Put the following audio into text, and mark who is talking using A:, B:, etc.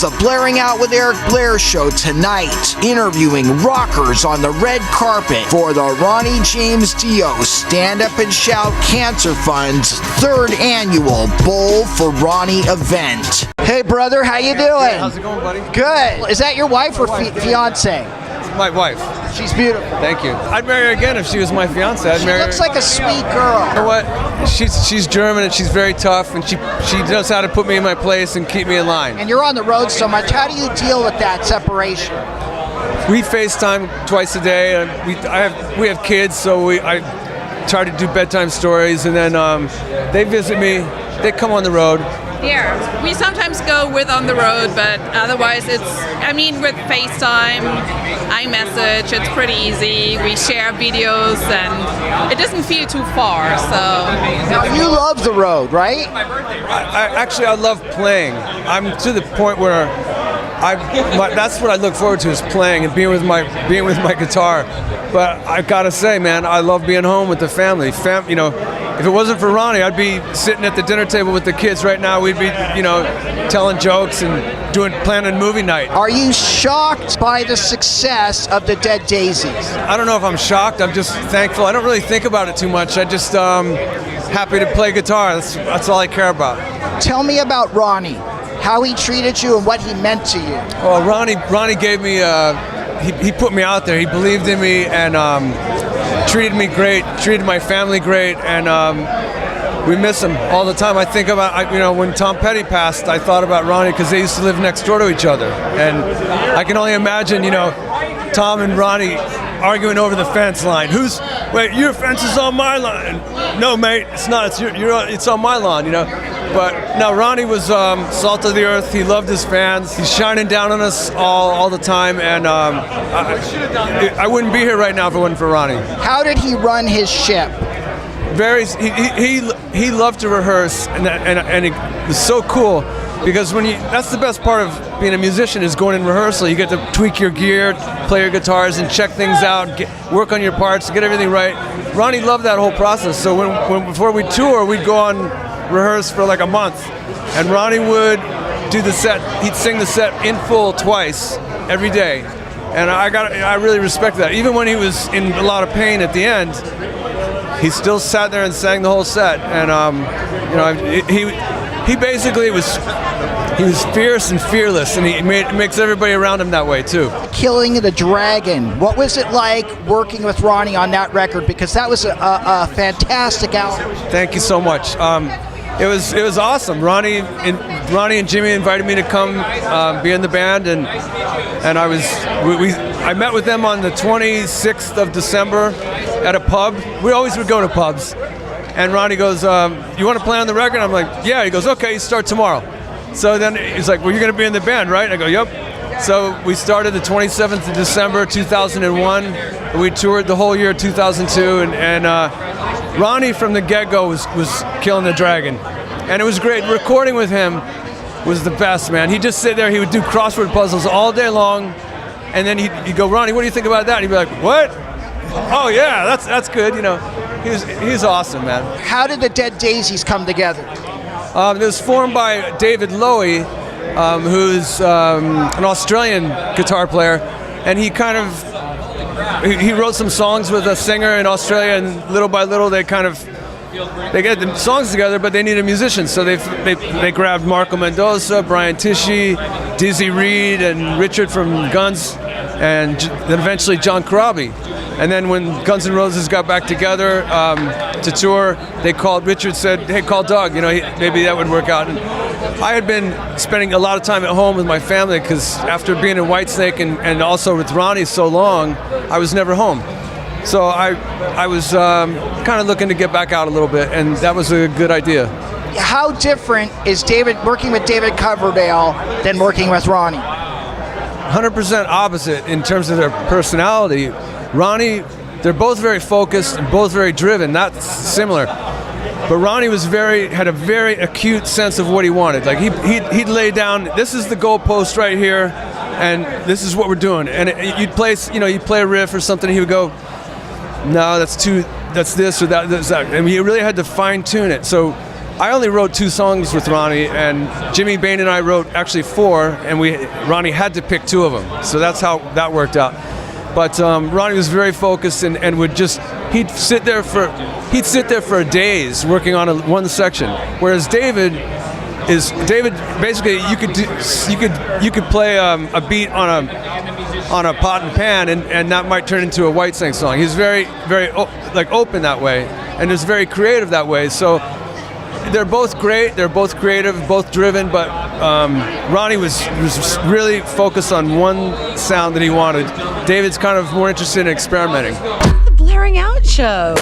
A: the Blairing Out with Eric Blair show tonight, interviewing rockers on the red carpet for the Ronnie James Dio Stand Up and Shout Cancer Fund's 3rd annual Bowl for Ronnie event. Hey brother, how you doing?
B: Hey, how's it going, buddy?
A: Good. Is that your wife or fiance?
B: My wife.
A: She's beautiful.
B: Thank you. I'd marry her again if she was my fiance. I'd marry her.
A: She looks like a sweet girl.
B: You know what? She's German and she's very tough, and she knows how to put me in my place and keep me in line.
A: And you're on the road so much. How do you deal with that separation?
B: We FaceTime twice a day, and we have kids, so I try to do bedtime stories, and then they visit me. They come on the road.
C: Yeah, we sometimes go with on the road, but otherwise with FaceTime, iMessage, it's pretty easy. We share videos and it doesn't feel too far, so.
A: Now, you love the road, right?
B: I love playing. I'm to the point where that's what I look forward to, is playing and being with my guitar. But I gotta say, man, I love being home with the family. If it wasn't for Ronnie, I'd be sitting at the dinner table with the kids right now. We'd be, telling jokes and planning movie night.
A: Are you shocked by the success of the Dead Daisies?
B: I don't know if I'm shocked. I'm just thankful. I don't really think about it too much. I just happy to play guitar. That's all I care about.
A: Tell me about Ronnie. How he treated you and what he meant to you.
B: Well, Ronnie gave me. He put me out there. He believed in me and treated me great. Treated my family great, and we miss him all the time. I think about when Tom Petty passed, I thought about Ronnie because they used to live next door to each other, and I can only imagine Tom and Ronnie arguing over the fence line. Wait, your fence is on my line. No, mate, it's not. It's on my lawn. But no, Ronnie was salt of the earth. He loved his fans. He's shining down on us all the time, and I wouldn't be here right now if it wasn't for Ronnie.
A: How did he run his ship?
B: He loved to rehearse, and it was so cool because that's the best part of being a musician, is going in rehearsal. You get to tweak your gear, play your guitars, and check things out, work on your parts, get everything right. Ronnie loved that whole process. So before we tour, we'd go on rehearse for like a month, and Ronnie would do the set. He'd sing the set in full twice every day, and I really respect that. Even when he was in a lot of pain at the end, he still sat there and sang the whole set. And he basically was fierce and fearless, and he makes everybody around him that way too.
A: Killing the Dragon. What was it like working with Ronnie on that record? Because that was a fantastic album.
B: Thank you so much. It was awesome. Ronnie and Jimmy invited me to come be in the band, and I met with them on the 26th of December at a pub. We always would go to pubs, and Ronnie goes, "You want to play on the record?" I'm like, "Yeah." He goes, "Okay, you start tomorrow." So then he's like, "Well, you're going to be in the band, right?" I go, "Yep." So we started the 27th of December 2001. And we toured the whole year 2002, and Ronnie from the get-go was killing the dragon, and it was great. Recording with him was the best, man. He'd just sit there, he would do crossword puzzles all day long, and then he'd go, "Ronnie, what do you think about that?" And he'd be like, "What? Oh yeah, that's good." He's awesome, man.
A: How did the Dead Daisies come together?
B: It was formed by David Lowy, who's an Australian guitar player, and he wrote some songs with a singer in Australia, and little by little they get the songs together, but they need a musician, so they grabbed Marco Mendoza, Brian Tichy, Dizzy Reed, and Richard from Guns, and then eventually John Corabi. And then when Guns N' Roses got back together to tour, Richard said, "Hey, call Doug, maybe that would work out." And I had been spending a lot of time at home with my family because after being in Whitesnake and also with Ronnie so long, I was never home. So I was kind of looking to get back out a little bit, and that was a good idea.
A: How different is working with David Coverdale than working with Ronnie?
B: 100% opposite in terms of their personality. Ronnie, they're both very focused and both very driven. That's similar. But Ronnie had a very acute sense of what he wanted. Like he'd lay down, "This is the goalpost right here, and this is what we're doing." And you'd play a riff or something, and he would go, "No, that's this or that's that." And he really had to fine tune it. So I only wrote 2 songs with Ronnie, and Jimmy Bain and I wrote actually 4, and Ronnie had to pick 2 of them. So that's how that worked out. But Ronnie was very focused and would just he'd sit there for days working on one section. Whereas David basically you could play a beat on a pot and pan and that might turn into a Whitesnake song. He's very open that way and is very creative that way. So they're both great. They're both creative, both driven. But Ronnie was really focused on one sound that he wanted. David's kind of more interested in experimenting.
D: The Blairing Out Show.